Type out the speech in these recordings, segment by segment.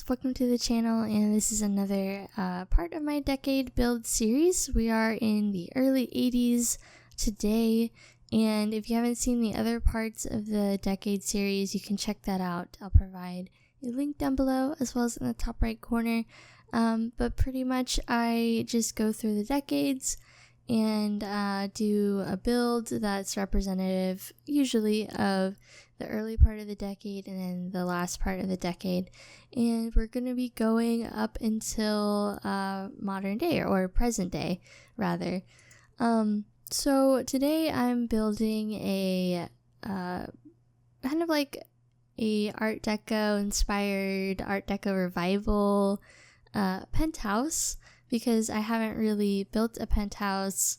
Welcome to the channel, and this is another part of my decade build series. We are in the early 80s today, and if you haven't seen the other parts of the decade series, you can check that out. I'll provide a link down below as well as in the top right corner, but pretty much I just go through the decades and do a build that's representative usually of the early part of the decade and then the last part of the decade, and we're going to be going up until modern day or present day rather. So today I'm building a kind of like a Art Deco inspired Art Deco Revival penthouse, because I haven't really built a penthouse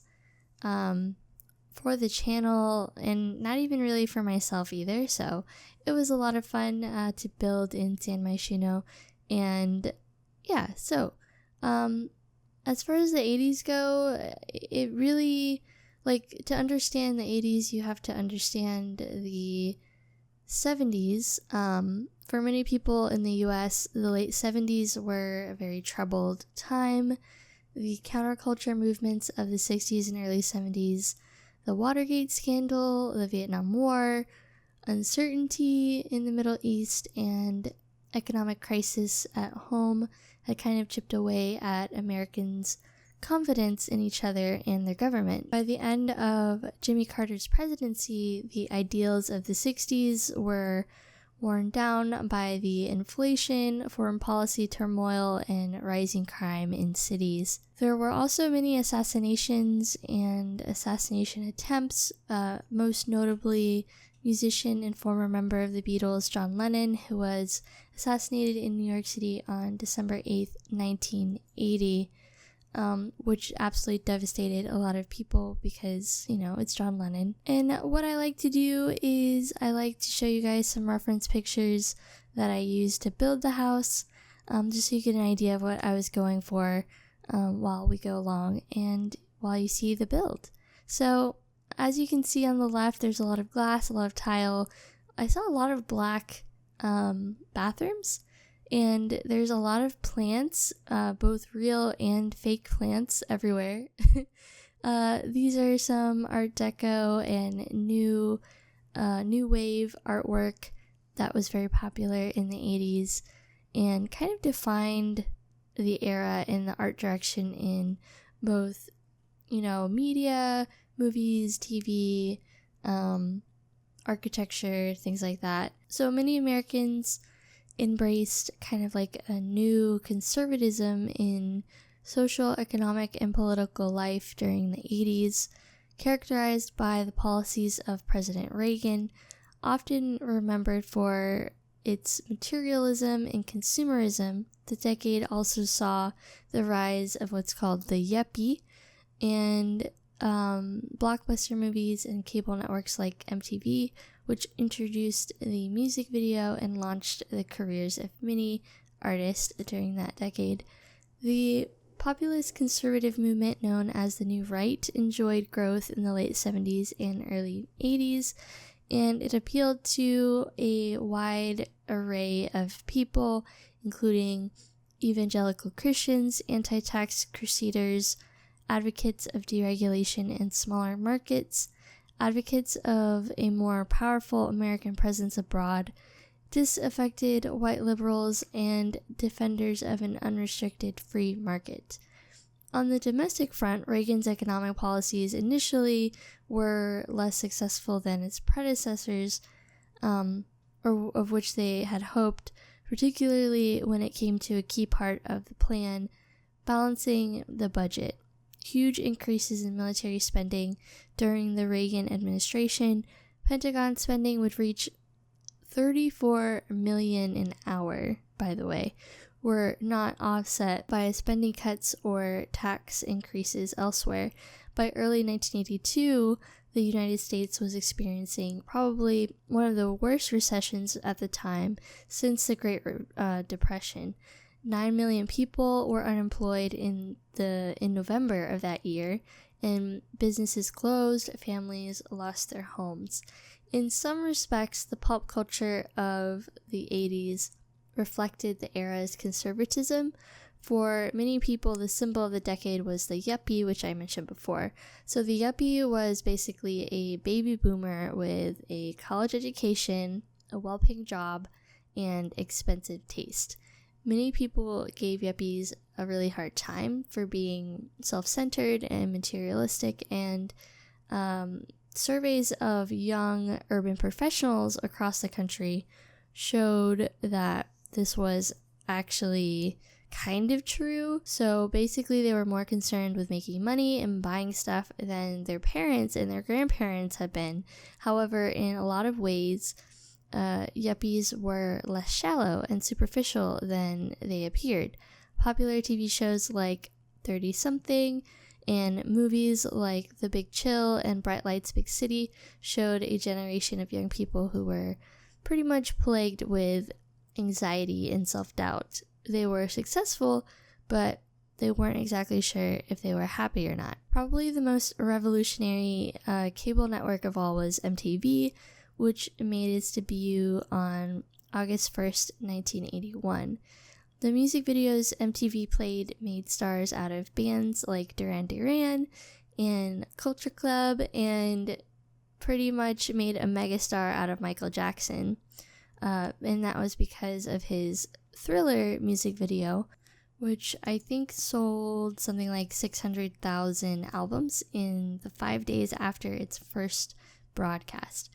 for the channel, and not even really for myself either, so it was a lot of fun to build in San Myshuno. And yeah, so as far as the 80s go, it really, like, to understand the 80s you have to understand the 70s. For many people in the US, the late 70s were a very troubled time. The counterculture movements of the 60s and early 70s, the Watergate scandal, the Vietnam War, uncertainty in the Middle East, and economic crisis at home had kind of chipped away at Americans' confidence in each other and their government. By the end of Jimmy Carter's presidency, the ideals of the 60s were worn down by the inflation, foreign policy turmoil, and rising crime in cities. There were also many assassinations and assassination attempts, most notably musician and former member of the Beatles, John Lennon, who was assassinated in New York City on December 8th, 1980. Which absolutely devastated a lot of people because, you know, it's John Lennon. And what I like to do is I like to show you guys some reference pictures that I used to build the house, just so you get an idea of what I was going for while we go along and while you see the build. So as you can see on the left, there's a lot of glass, a lot of tile. I saw a lot of black bathrooms. And there's a lot of plants, both real and fake plants everywhere. These are some Art Deco and new wave artwork that was very popular in the 80s and kind of defined the era in the art direction in both, you know, media, movies, TV, architecture, things like that. So many Americans embraced kind of like a new conservatism in social, economic, and political life during the 80s, characterized by the policies of President Reagan, often remembered for its materialism and consumerism. The decade also saw the rise of what's called the yuppie, and blockbuster movies and cable networks like MTV, which introduced the music video and launched the careers of many artists during that decade. The populist conservative movement known as the New Right enjoyed growth in the late 70s and early 80s, and it appealed to a wide array of people, including evangelical Christians, anti-tax crusaders, advocates of deregulation and smaller markets, advocates of a more powerful American presence abroad, disaffected white liberals, and defenders of an unrestricted free market. On the domestic front, Reagan's economic policies initially were less successful than its predecessors, or of which they had hoped, particularly when it came to a key part of the plan, balancing the budget. Huge increases in military spending during the Reagan administration. Pentagon spending would reach $34 million an hour, by the way, were not offset by spending cuts or tax increases elsewhere. By early 1982, the United States was experiencing probably one of the worst recessions at the time since the Great Depression. 9 million people were unemployed in November of that year, and businesses closed, families lost their homes. In some respects, the pop culture of the 80s reflected the era's conservatism. For many people, the symbol of the decade was the yuppie, which I mentioned before. So the yuppie was basically a baby boomer with a college education, a well-paying job, and expensive taste. Many people gave yuppies a really hard time for being self-centered and materialistic, and surveys of young urban professionals across the country showed that this was actually kind of true. So basically, they were more concerned with making money and buying stuff than their parents and their grandparents had been. However, in a lot of ways, yuppies were less shallow and superficial than they appeared. Popular TV shows like 30-something and movies like The Big Chill and Bright Lights, Big City showed a generation of young people who were pretty much plagued with anxiety and self-doubt. They were successful, but they weren't exactly sure if they were happy or not. Probably the most revolutionary cable network of all was MTV, which made its debut on August 1st, 1981. The music videos MTV played made stars out of bands like Duran Duran and Culture Club, and pretty much made a megastar out of Michael Jackson. And that was because of his Thriller music video, which I think sold something like 600,000 albums in the 5 days after its first broadcast.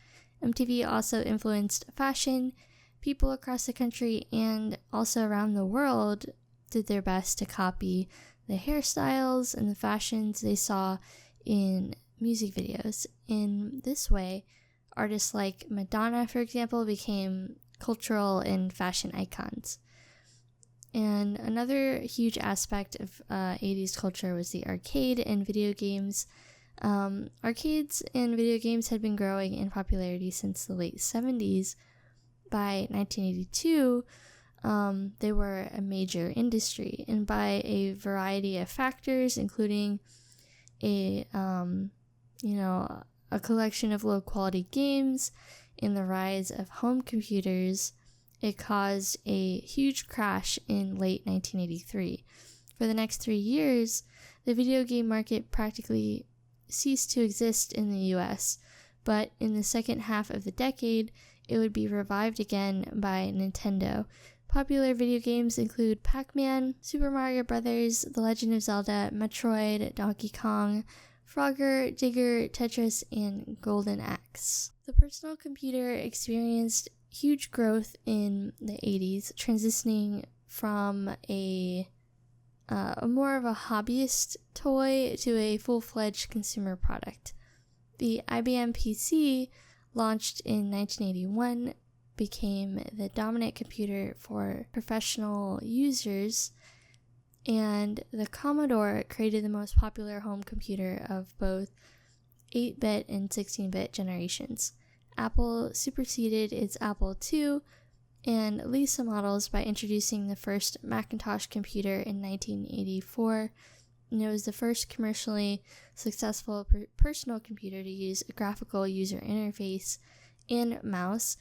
MTV also influenced fashion. People across the country and also around the world did their best to copy the hairstyles and the fashions they saw in music videos. In this way, artists like Madonna, for example, became cultural and fashion icons. And another huge aspect of 80s culture was the arcade and video games. Arcades and video games had been growing in popularity since the late 70s. By 1982, they were a major industry, and by a variety of factors, including a collection of low-quality games and the rise of home computers, it caused a huge crash in late 1983. For the next 3 years, the video game market practically ceased to exist in the US, but in the second half of the decade, it would be revived again by Nintendo. Popular video games include Pac-Man, Super Mario Bros., The Legend of Zelda, Metroid, Donkey Kong, Frogger, Digger, Tetris, and Golden Axe. The personal computer experienced huge growth in the 80s, transitioning from a more of a hobbyist toy to a full-fledged consumer product. The IBM Pc, launched in 1981, became the dominant computer for professional users, and the Commodore created the most popular home computer of both 8-bit and 16-bit generations. Apple superseded its Apple II and Lisa models by introducing the first Macintosh computer in 1984, and it was the first commercially successful personal computer to use a graphical user interface and mouse,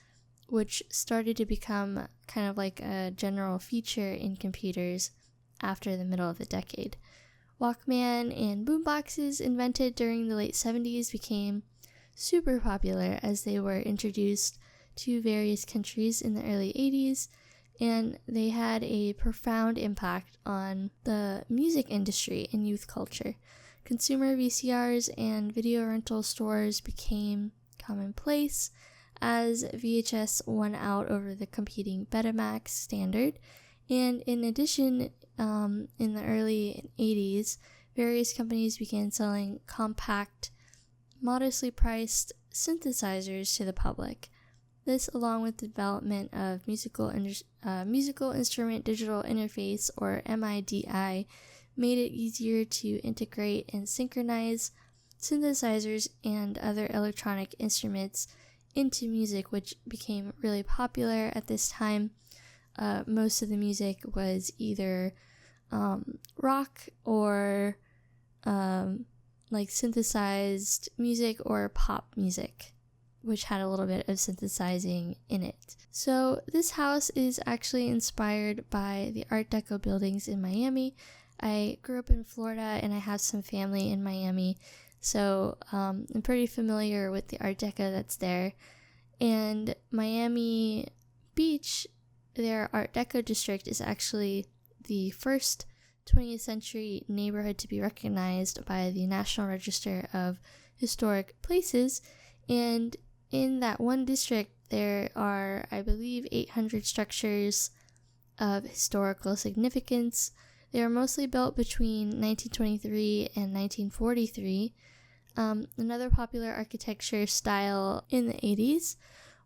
which started to become kind of like a general feature in computers after the middle of the decade. Walkman and boomboxes, invented during the late 70s, became super popular as they were introduced to various countries in the early 80s, and they had a profound impact on the music industry and youth culture. Consumer VCRs and video rental stores became commonplace as VHS won out over the competing Betamax standard, and in addition, in the early 80s, various companies began selling compact, modestly priced synthesizers to the public. This, along with the development of musical instrument digital interface, or MIDI, made it easier to integrate and synchronize synthesizers and other electronic instruments into music, which became really popular at this time. Most of the music was either rock or like synthesized music, or pop music, which had a little bit of synthesizing in it. So this house is actually inspired by the Art Deco buildings in Miami. I grew up in Florida and I have some family in Miami, so I'm pretty familiar with the Art Deco that's there. And Miami Beach, their Art Deco district, is actually the first 20th century neighborhood to be recognized by the National Register of Historic Places. And in that one district, there are, I believe, 800 structures of historical significance. They were mostly built between 1923 and 1943. Another popular architecture style in the 80s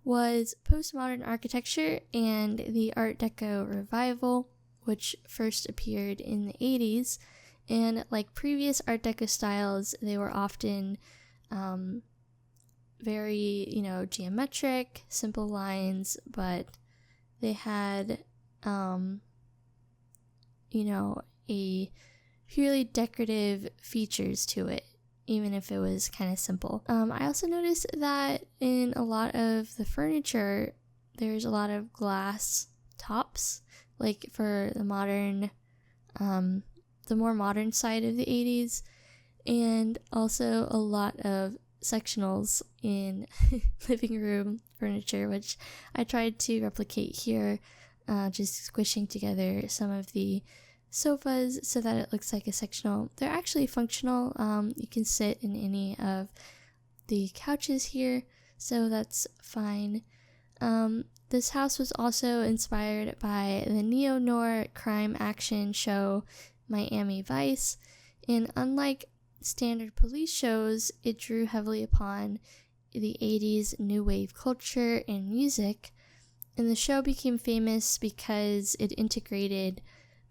was postmodern architecture and the Art Deco Revival, which first appeared in the 80s. And like previous Art Deco styles, they were often very, geometric, simple lines, but they had, a purely decorative features to it, even if it was kind of simple. I also noticed that in a lot of the furniture, there's a lot of glass tops, like for the modern, the more modern side of the 80s, and also a lot of sectionals in living room furniture, which I tried to replicate here, just squishing together some of the sofas so that it looks like a sectional. They're actually functional. You can sit in any of the couches here, so that's fine. This house was also inspired by the neo-noir crime action show Miami Vice, and unlike standard police shows, it drew heavily upon the 80s new wave culture and music, and the show became famous because it integrated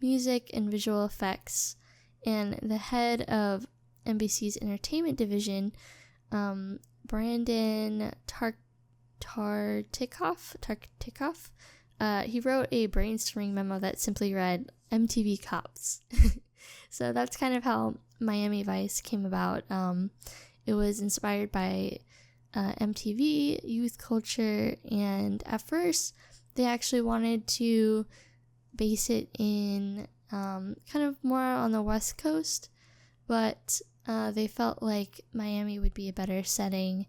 music and visual effects. And the head of NBC's entertainment division, Brandon Tartikoff, he wrote a brainstorming memo that simply read MTV Cops. So that's kind of how Miami Vice came about. It was inspired by MTV, youth culture, and at first they actually wanted to base it in kind of more on the West Coast, but they felt like Miami would be a better setting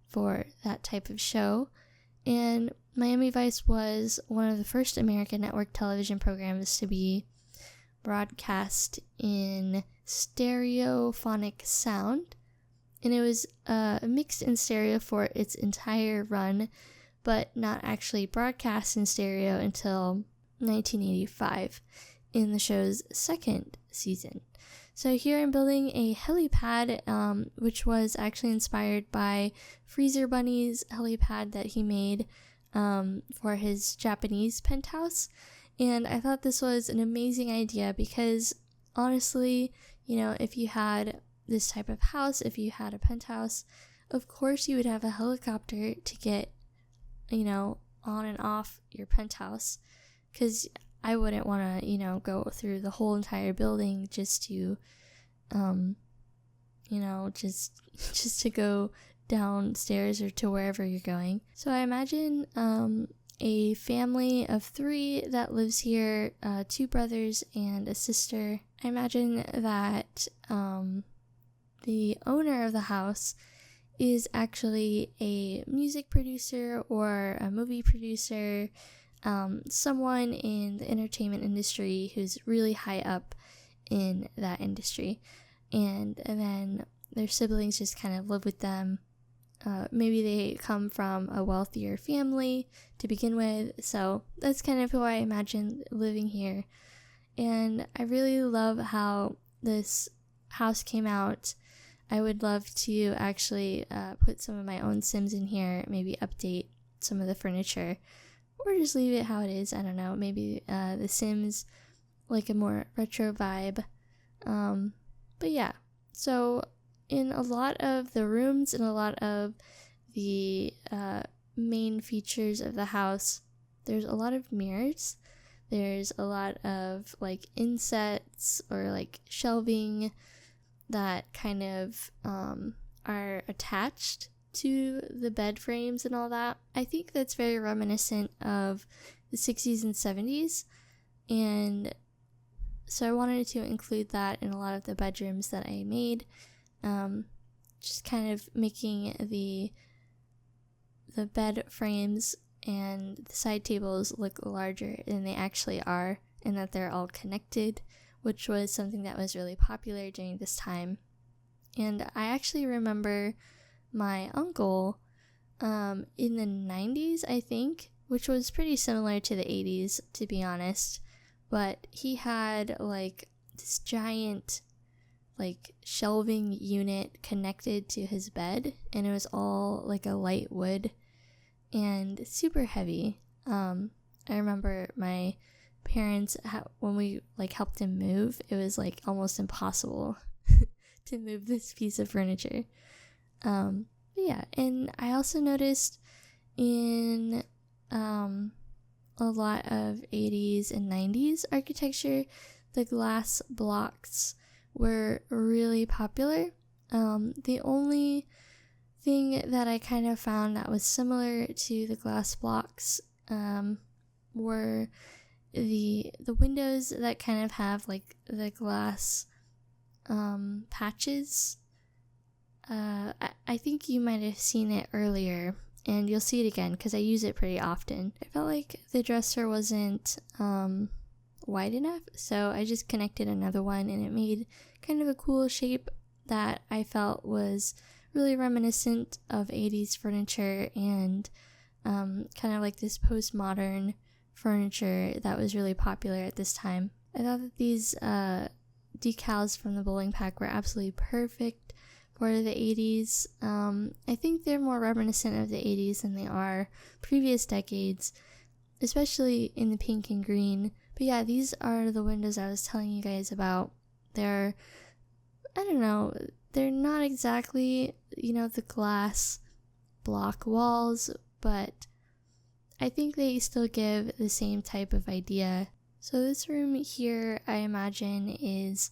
for that type of show. And Miami Vice was one of the first American network television programs to be broadcast in stereophonic sound, and it was mixed in stereo for its entire run, but not actually broadcast in stereo until 1985 in the show's second season. So here I'm building a helipad, which was actually inspired by Freezer Bunny's helipad that he made for his Japanese penthouse. And I thought this was an amazing idea because honestly, if you had this type of house, if you had a penthouse, of course you would have a helicopter to get, on and off your penthouse, because I wouldn't want to, go through the whole entire building just to, just to go downstairs or to wherever you're going. So I imagine a family of 3 that lives here, 2 brothers and a sister. I imagine that the owner of the house is actually a music producer or a movie producer, someone in the entertainment industry who's really high up in that industry. And then their siblings just kind of live with them. Maybe they come from a wealthier family to begin with, so that's kind of who I imagine living here. And I really love how this house came out. I would love to actually put some of my own Sims in here, maybe update some of the furniture, or just leave it how it is. I don't know, maybe The Sims, like a more retro vibe. But yeah, so in a lot of the rooms and a lot of the main features of the house, there's a lot of mirrors. There's a lot of like insets or like shelving that kind of are attached to the bed frames and all that. I think that's very reminiscent of the 60s and 70s, and so I wanted to include that in a lot of the bedrooms that I made, just kind of making the bed frames and the side tables look larger than they actually are, and that they're all connected, which was something that was really popular during this time. And I actually remember my uncle in the 90s, I think, which was pretty similar to the 80s, to be honest, but he had like this giant like shelving unit connected to his bed, and it was all like a light wood and super heavy. I remember my parents, when we like helped him move, it was like almost impossible to move this piece of furniture. But yeah, and I also noticed in a lot of 80s and 90s architecture, the glass blocks were really popular. The only thing that I kind of found that was similar to the glass blocks were the windows that kind of have like the glass patches. I think you might have seen it earlier, and you'll see it again because I use it pretty often. I felt like the dresser wasn't wide enough, so I just connected another one, and it made kind of a cool shape that I felt was really reminiscent of 80s furniture and kind of like this postmodern furniture that was really popular at this time. I thought that these decals from the bowling pack were absolutely perfect for the 80s. I think they're more reminiscent of the 80s than they are previous decades, especially in the pink and green. But yeah, these are the windows I was telling you guys about. They're, I don't know, they're not exactly, the glass block walls, but I think they still give the same type of idea. So this room here, I imagine, is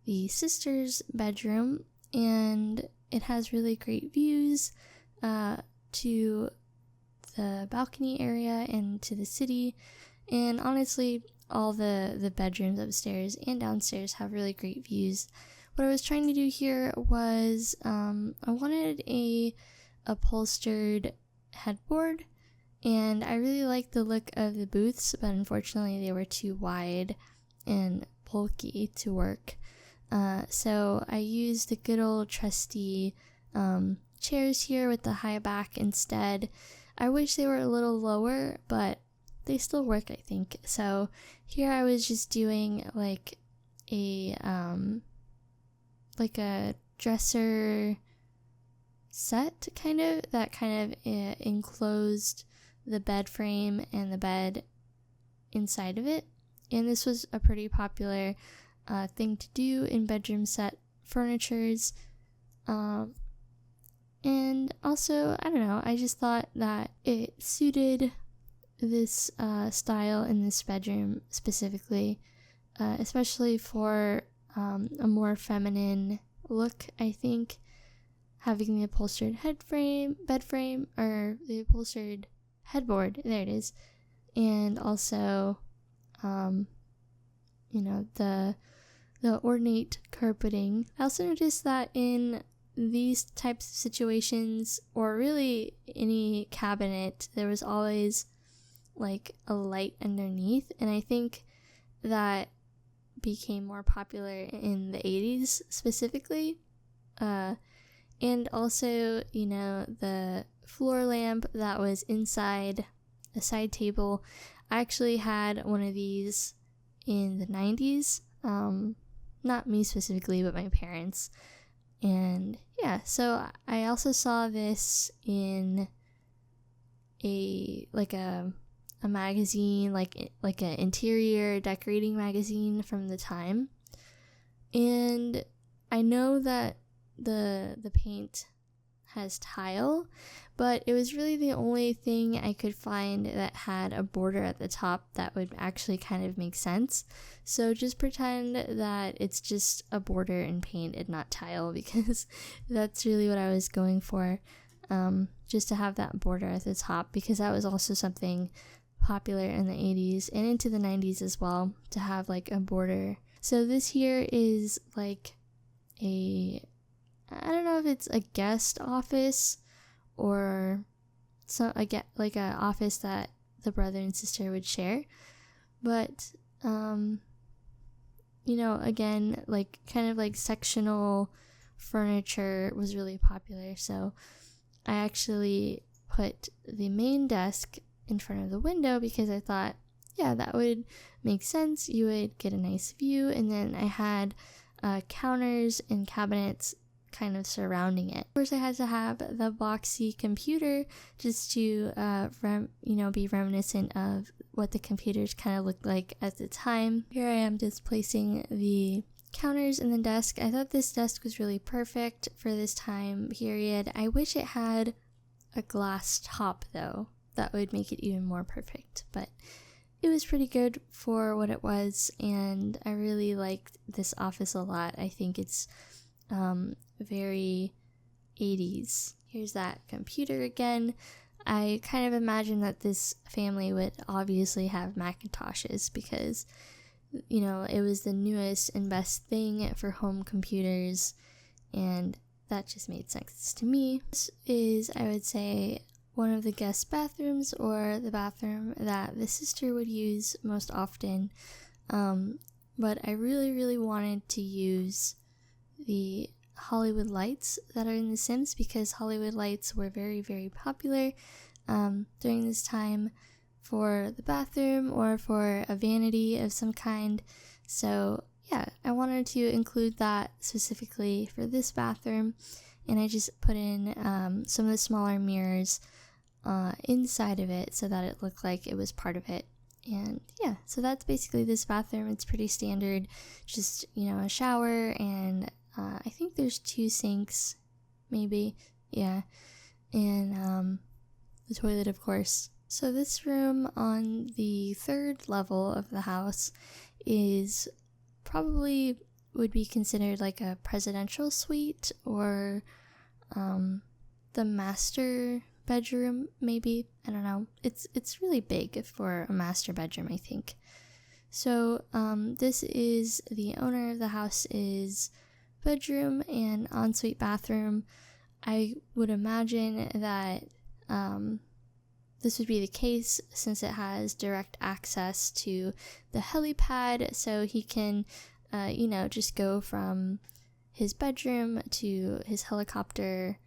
the sister's bedroom, and it has really great views to the balcony area and to the city. And honestly, all the bedrooms upstairs and downstairs have really great views. What I was trying to do here was I wanted a upholstered headboard, and I really liked the look of the booths, but unfortunately they were too wide and bulky to work. So I used the good old trusty chairs here with the high back instead. I wish they were a little lower, but they still work, I think. So here I was just doing like a dresser set that kind of enclosed the bed frame and the bed inside of it. And this was a pretty popular thing to do in bedroom set furnitures. And also, I don't know, I just thought that it suited this style in this bedroom specifically, especially for a more feminine look, I think. Having the upholstered bed frame, or the upholstered headboard, there it is, and also, the ornate carpeting. I also noticed that in these types of situations, or really any cabinet, there was always like a light underneath, and I think that became more popular in the 80s specifically. And also, the floor lamp that was inside the side table. I actually had one of these in the 90s. Not me specifically, but my parents. And yeah, so I also saw this in a magazine, like an interior decorating magazine from the time. And I know that the paint has tile, but it was really the only thing I could find that had a border at the top that would actually kind of make sense. So just pretend that it's just a border in paint and not tile, because that's really what I was going for, just to have that border at the top, because that was also something popular in the 80s and into the 90s as well, to have like a border. So this here is like I don't know if it's a guest office or like a office that the brother and sister would share, but again, like kind of like sectional furniture was really popular. So I actually put the main desk in front of the window because I thought, yeah, that would make sense. You would get a nice view. And then I had counters and cabinets kind of surrounding it. Of course, I had to have the boxy computer just to be reminiscent of what the computers kind of looked like at the time. Here I am displacing the counters in the desk. I thought this desk was really perfect for this time period. I wish it had a glass top though. That would make it even more perfect, but it was pretty good for what it was, and I really liked this office a lot. I think it's very 80s. Here's that computer again. I kind of imagine that this family would obviously have Macintoshes because, it was the newest and best thing for home computers, and that just made sense to me. This is, I would say, one of the guest bathrooms, or the bathroom that the sister would use most often. But I really, really wanted to use the Hollywood lights that are in The Sims, because Hollywood lights were very, very popular during this time for the bathroom or for a vanity of some kind. So yeah, I wanted to include that specifically for this bathroom, and I just put in some of the smaller mirrors inside of it so that it looked like it was part of it. And yeah, so that's basically this bathroom. It's pretty standard, just a shower, and I think there's 2 sinks, maybe, yeah, and the toilet, of course. So this room on the 3rd level of the house is probably would be considered like a presidential suite, or the master bedroom, maybe. I don't know. It's really big for a master bedroom, I think. So this is the owner of the house's bedroom and ensuite bathroom. I would imagine that this would be the case since it has direct access to the helipad, so he can just go from his bedroom to his helicopter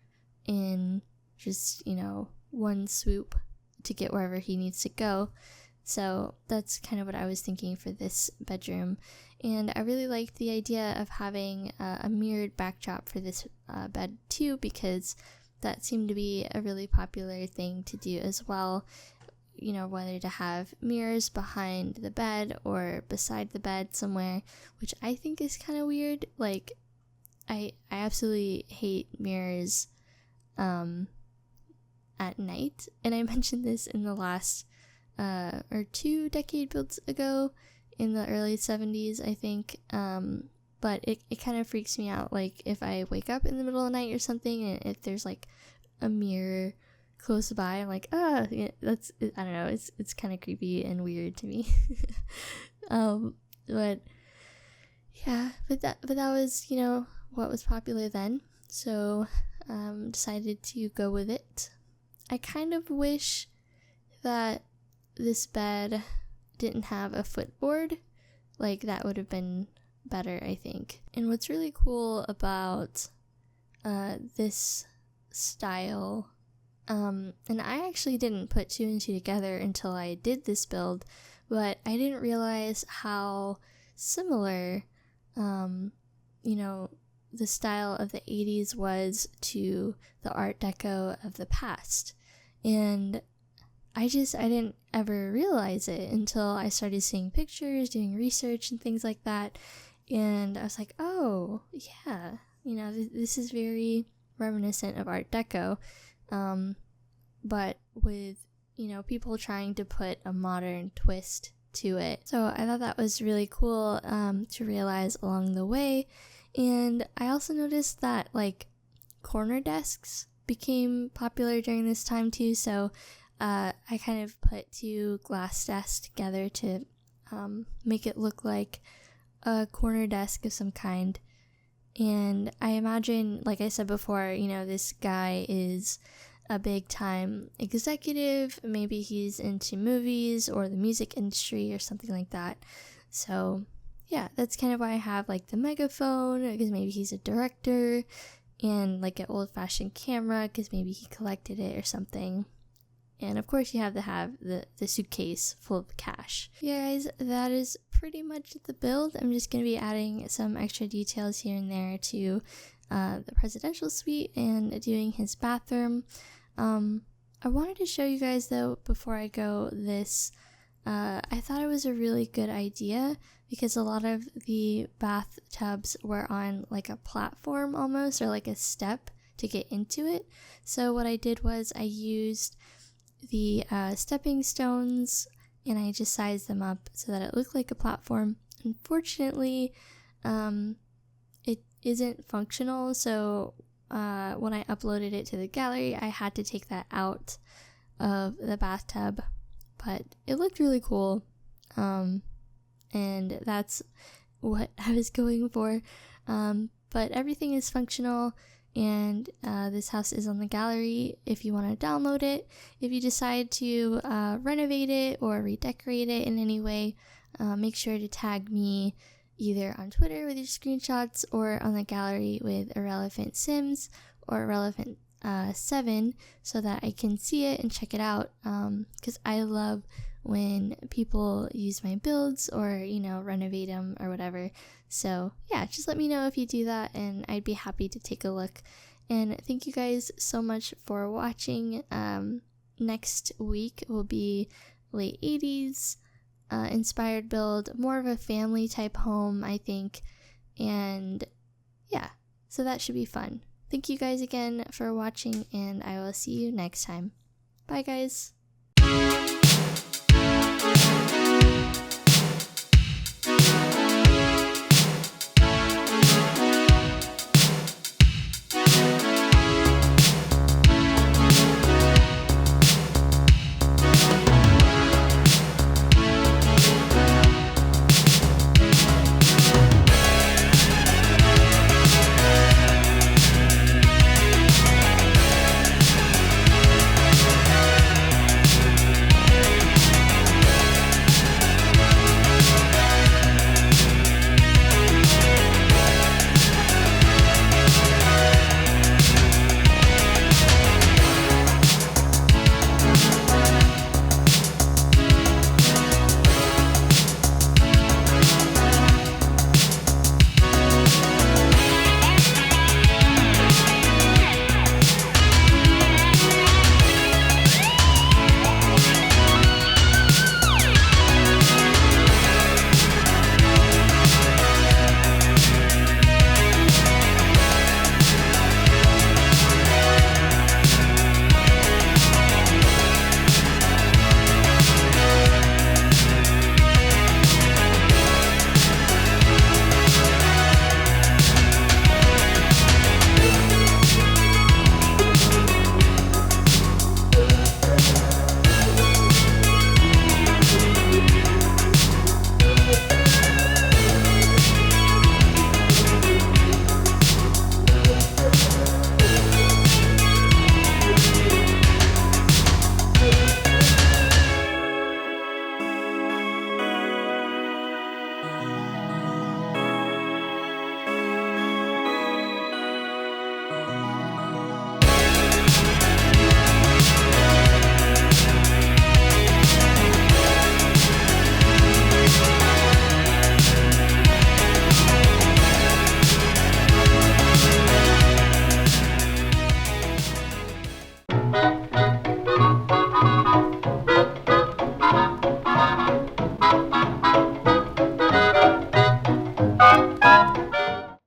in just one swoop to get wherever he needs to go. So that's kind of what I was thinking for this bedroom, and I really liked the idea of having a mirrored backdrop for this bed too, because that seemed to be a really popular thing to do as well, whether to have mirrors behind the bed or beside the bed somewhere, which I think is kind of weird. Like I absolutely hate mirrors at night, and I mentioned this in the last or 2 decade builds ago, in the early 70s, I think, but it kind of freaks me out, like if I wake up in the middle of the night or something, and if there's like a mirror close by, I'm like, that's, I don't know, it's kind of creepy and weird to me. But yeah, but that was what was popular then, so decided to go with it. I kind of wish that this bed didn't have a footboard. Like, that would have been better, I think. And what's really cool about this style, and I actually didn't put 2 and 2 together until I did this build, but I didn't realize how similar the style of the 80s was to the Art Deco of the past. And I didn't ever realize it until I started seeing pictures, doing research and things like that. And I was like, oh, yeah, this is very reminiscent of Art Deco, but with, people trying to put a modern twist to it. So I thought that was really cool to realize along the way. And I also noticed that like corner desks became popular during this time too. So I kind of put two glass desks together to make it look like a corner desk of some kind. And I imagine, like I said before, this guy is a big time executive. Maybe he's into movies or the music industry or something like that. So yeah, that's kind of why I have like the megaphone, because maybe he's a director, and like an old-fashioned camera because maybe he collected it or something. And of course you have to have the suitcase full of cash. Yeah guys, that is pretty much the build. I'm just going to be adding some extra details here and there to the presidential suite and doing his bathroom. I wanted to show you guys though, before I go, this I thought it was a really good idea because a lot of the bathtubs were on like a platform almost, or like a step to get into it. So what I did was I used the stepping stones and I just sized them up so that it looked like a platform. Unfortunately, it isn't functional, so when I uploaded it to the gallery, I had to take that out of the bathtub, but it looked really cool, and that's what I was going for. But everything is functional, and this house is on the gallery if you want to download it. If you decide to renovate it or redecorate it in any way, make sure to tag me either on Twitter with your screenshots or on the gallery with Irrelephantsims or Irrelevant7 so that I can see it and check it out, because I love when people use my builds or renovate them or whatever. So yeah, just let me know if you do that and I'd be happy to take a look. And thank you guys so much for watching. Next week will be late 80s inspired build, more of a family type home, I think. And yeah, so that should be fun. Thank you guys again for watching, and I will see you next time. Bye guys.